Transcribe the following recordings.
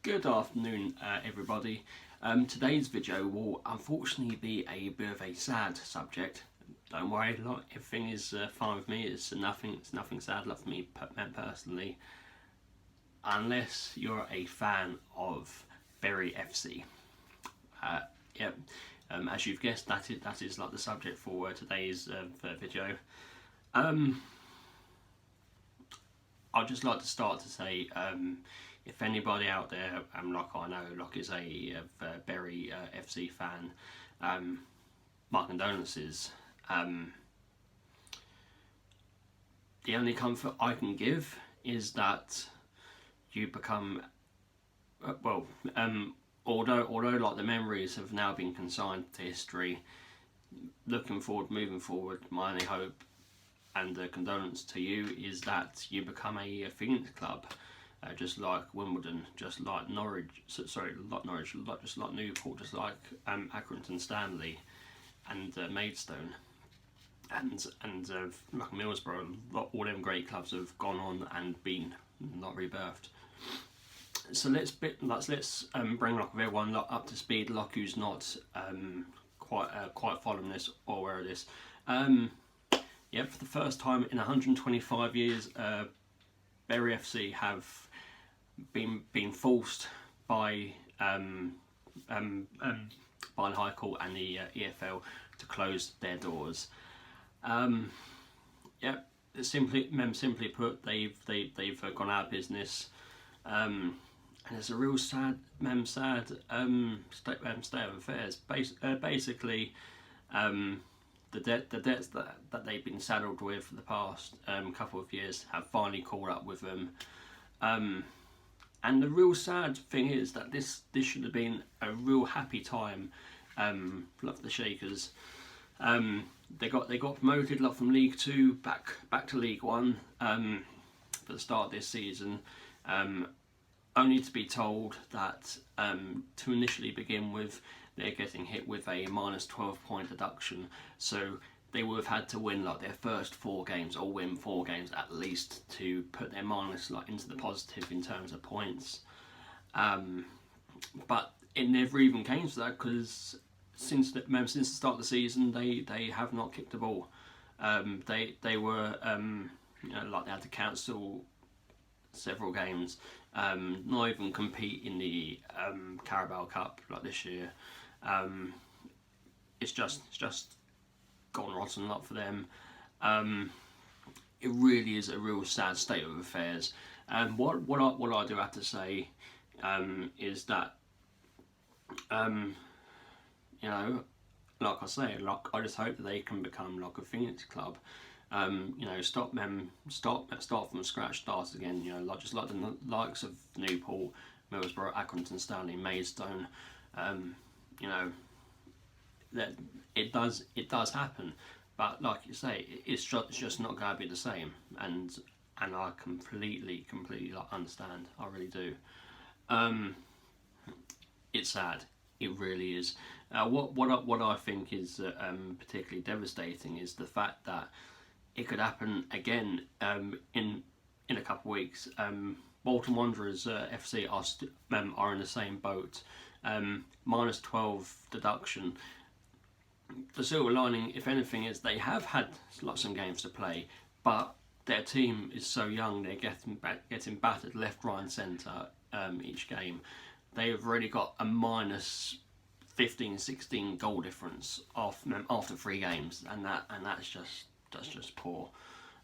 Good afternoon, everybody. Today's video will unfortunately be a bit of a sad subject. Don't worry, everything is fine with me. It's nothing sad for me personally, unless you're a fan of Bury FC. Yep. As you've guessed, that is like the subject for today's video. I'd just like to start to say, if anybody out there, like I know, like is a Bury FC fan, my condolences. The only comfort I can give is that you become, although like the memories have now been consigned to history, moving forward, my only hope and condolence to you is that you become a Phoenix club, just like Wimbledon, just like Norwich, just like Newport, just like Accrington Stanley and Maidstone, and like Middlesbrough. All them great clubs have gone on and been not rebirthed. So let's bring like everyone up to speed, like who's not quite following this or aware of this. Yeah, for the first time in 125 years, Bury FC have been forced by the High Court and the EFL to close their doors. Yeah, simply put, they've gone out of business, and it's a real sad state of affairs. Basically. The debts that they've been saddled with for the past couple of years have finally caught up with them. And the real sad thing is that this should have been a real happy time for the Shakers. They got promoted from League Two back to League One for the start of this season, only to be told that to initially begin with, they're getting hit with a minus 12-point deduction, so they would have had to win their first 4 games, or win 4 games at least, to put their minus into the positive in terms of points. But it never even came to that, because since the start of the season, they have not kicked the ball. They were they had to cancel several games, not even compete in the Carabao Cup this year. It's just gone rotten lot for them. It really is a real sad state of affairs. What I do have to say is that like I say, I just hope that they can become a Phoenix club. Start from scratch, start again. Just like the likes of Newport, Middlesbrough, Accrington Stanley, Maidstone. That it does happen, but like you say, it's just not going to be the same, and I completely understand. I really do. It's sad. It really is. What I think is particularly devastating is the fact that it could happen again in a couple of weeks. Bolton Wanderers FC are in the same boat. Minus 12 deduction. The silver lining, if anything, is they have had some games to play, but their team is so young, they're getting battered left, right and centre each game. They've already got a minus 15-16 goal difference after 3 games, and that's just poor.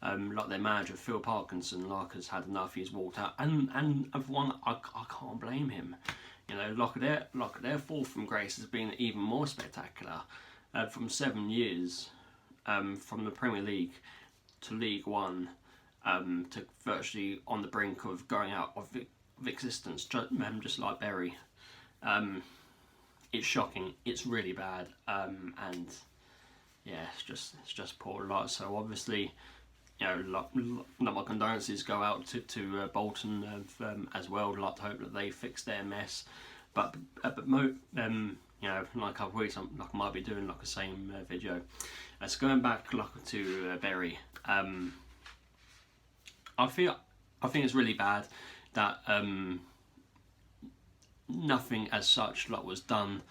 Their manager Phil Parkinson has had enough. He's walked out, and for one, I can't blame him. Their fall from grace has been even more spectacular. From 7 years, from the Premier League to League One, to virtually on the brink of going out of existence, just like Bury. It's shocking. It's really bad, and yeah, it's just poor. So obviously, my condolences go out to Bolton as well. I'd like to hope that they fix their mess, but in a couple of weeks, I might be doing the same video. So going back to Bury, I think it's really bad that nothing as such like was done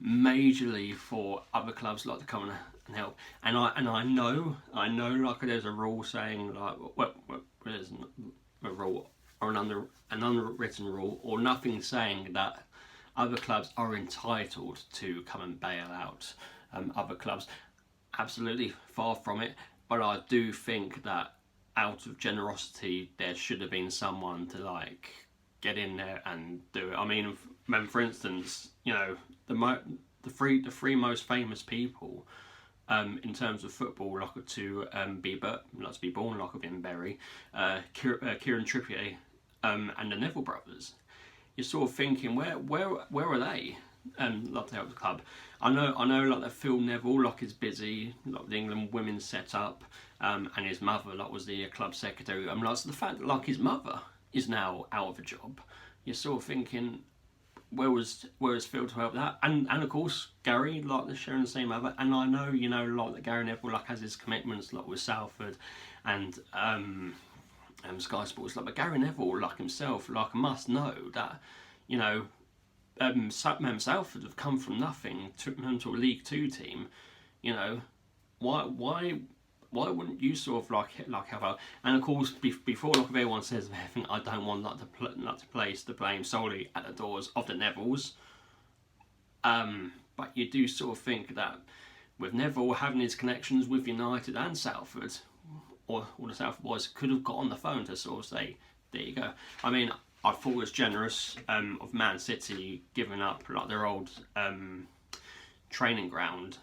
majorly for other clubs like to come and help. And I know like there's a rule saying like there's a rule or an unwritten rule or nothing saying that other clubs are entitled to come and bail out other clubs. Absolutely far from it. But I do think that out of generosity there should have been someone to like get in there and do it. I mean, for instance, you know, the three most famous people in terms of football, like to be born, like have been Bury, Kieran Trippier, and the Neville brothers. You're sort of thinking, where are they? Like to help the club. I know, like that Phil Neville, like is busy, like the England women's set up, and his mother, like was the club secretary. I mean, like so the fact that like his mother is now out of a job, you're sort of thinking, where was Phil to help that? And of course Gary, like they're sharing the same mother. And I know, you know, like that Gary Neville like has his commitments like with Salford and Sky Sports, like, but Gary Neville, like himself, like must know that, you know, Salford have come from nothing, took them to a League Two team. You know, why wouldn't you sort of like help out? And of course, before like everyone says anything, I don't want to place the blame solely at the doors of the Nevilles. But you do sort of think that with Neville having his connections with United and Salford, or the Salford boys could have got on the phone to sort of say, there you go. I mean, I thought it was generous of Man City giving up like their old training ground,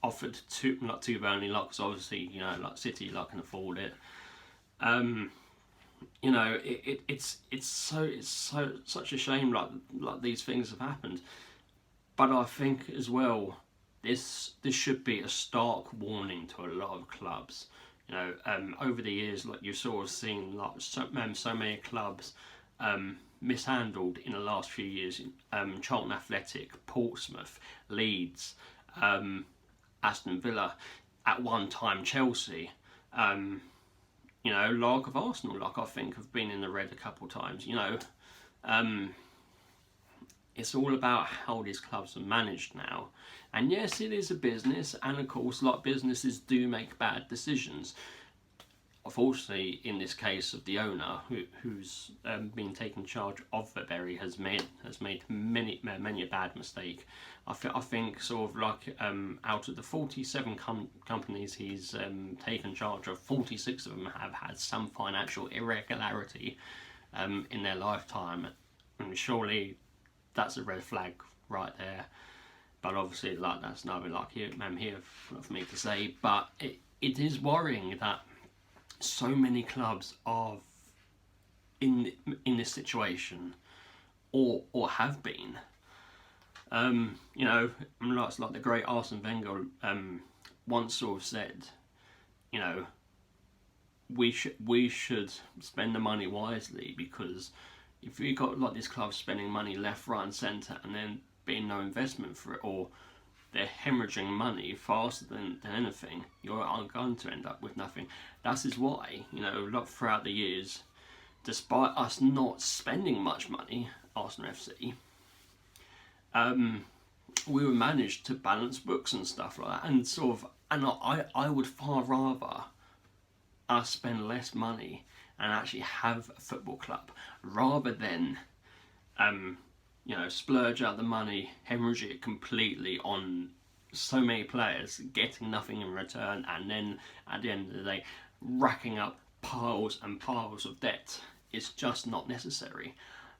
offered to Burnley, like, because obviously, you know, like City like can afford it. You know, it's such a shame like these things have happened. But I think as well, this should be a stark warning to a lot of clubs. You know, over the years, like you've sort of seen like so many clubs mishandled in the last few years. Charlton Athletic, Portsmouth, Leeds, Aston Villa, at one time Chelsea. You know, like of Arsenal, like I think have been in the red a couple of times. You know, it's all about how these clubs are managed now. And yes, it is a business, and of course, like businesses do make bad decisions. Unfortunately, in this case of the owner, who's been taken charge of the Bury, has made many a bad mistake. I think sort of like out of the 47 companies he's taken charge of, 46 of them have had some financial irregularity in their lifetime, and surely that's a red flag right there. But obviously, like that's nothing like here for me to say. But it is worrying that so many clubs are in this situation, or have been. You know, it's like the great Arsene Wenger once sort of said, you know, we should spend the money wisely, because if we got like these clubs spending money left, right, and centre, and then being no investment for it, or they're hemorrhaging money faster than anything, you're going to end up with nothing. That is why, you know, throughout the years, despite us not spending much money, Arsenal FC, we were managed to balance books and stuff like that, and sort of, and I would far rather us spend less money and actually have a football club rather than you know, splurge out the money, hemorrhage it completely on so many players, getting nothing in return, and then at the end of the day, racking up piles and piles of debt. It's just not necessary.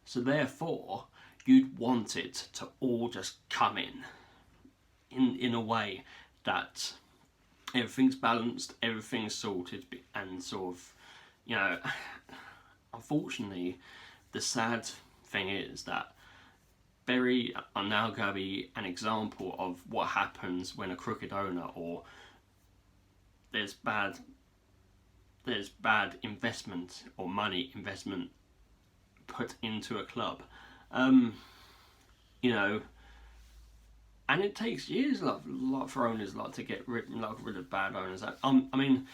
So therefore, you'd want it to all just come in a way that everything's balanced, everything's sorted, and sort of, you know, unfortunately, the sad thing is that Bury are now going to be an example of what happens when a crooked owner, or there's bad investment or money investment put into a club. You know, and it takes years like for owners to get rid of bad owners. I mean,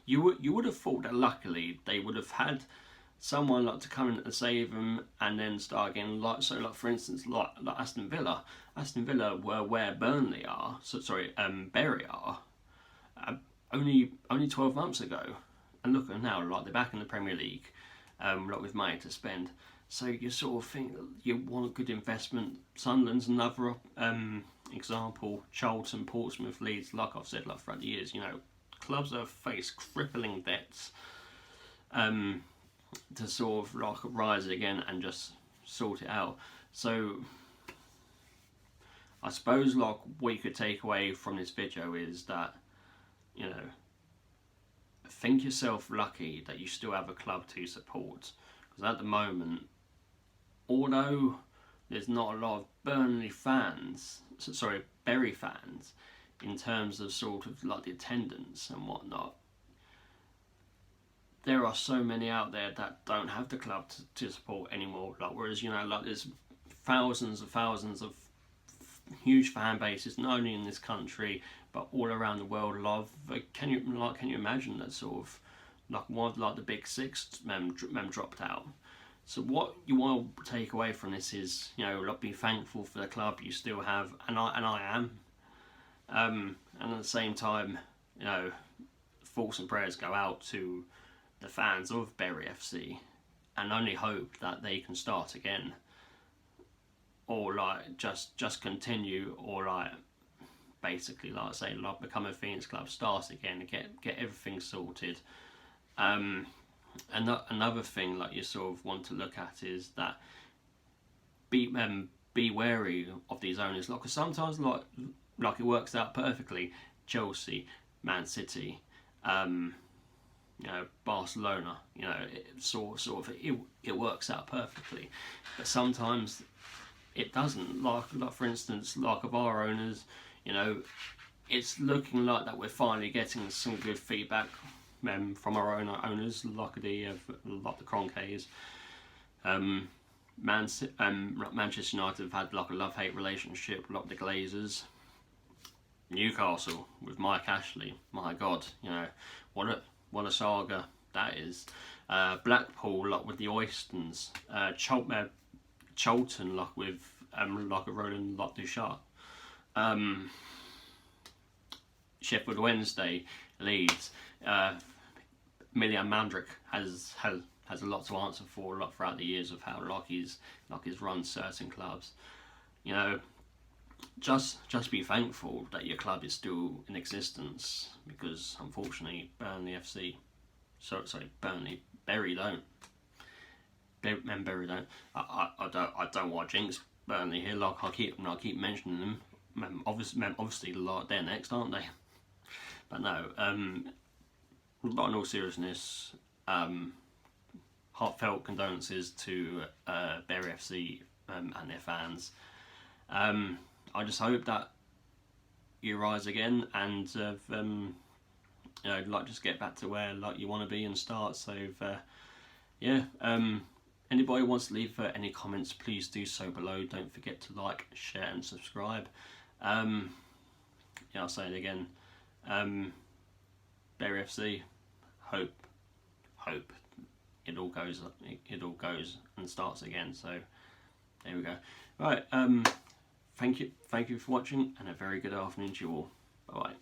you would have thought that luckily they would have had someone like to come in and save them and then start again. Like so, like for instance, like Aston Villa. Aston Villa were where Burnley are. So sorry, Bury are. Only 12 months ago, and look at now, like they're back in the Premier League, like with money to spend. So you sort of think you want good investment. Sunderland's another example. Charlton, Portsmouth, Leeds. Like I've said, like throughout the years, you know, clubs that have faced crippling debts. To sort of like rise again and just sort it out. So I suppose like what you could take away from this video is that, you know, think yourself lucky that you still have a club to support, because at the moment, although there's not a lot of Bury fans in terms of sort of like the attendance and whatnot, there are so many out there that don't have the club to support anymore. Like, whereas, you know, like there's thousands of huge fan bases, not only in this country but all around the world. Love, can you imagine that sort of like one of like the big six dropped out? So what you want to take away from this is, you know, like be thankful for the club you still have, and I am, and at the same time, you know, thoughts and prayers go out to the fans of Bury FC, and only hope that they can start again, or like just continue, or like basically like say like become a Phoenix club, start again and get everything sorted. Another thing like you sort of want to look at is that be wary of these owners, like, 'cause sometimes like it works out perfectly. Chelsea, Man City, you know, Barcelona, you know, it works out perfectly, but sometimes it doesn't. Like for instance, like of our owners, you know, it's looking like that we're finally getting some good feedback from our own owners, like the Cronkays. Manchester United have had like a love-hate relationship, like the Glazers. Newcastle with Mike Ashley, my God, you know, what a saga that is. Blackpool, like with the Oystons. Charlton, like with like a Roland like Duchat. Sheffield Wednesday, Leeds. Milian Mandrick has a lot to answer for, like throughout the years of how like he's run certain clubs. You know, just be thankful that your club is still in existence, because unfortunately Bury don't. Bury don't. I don't want to jinx Burnley here. Like I keep mentioning them. Obviously, like they're next, aren't they? But no. But in all seriousness, heartfelt condolences to Bury FC and their fans. I just hope that you rise again and you know, like just get back to where like you want to be and start. So yeah, anybody who wants to leave any comments, please do so below. Don't forget to like, share and subscribe. Yeah, I'll say it again. Bury FC, hope it all goes and starts again. So there we go. Right, thank you for watching, and a very good afternoon to you all. Bye bye.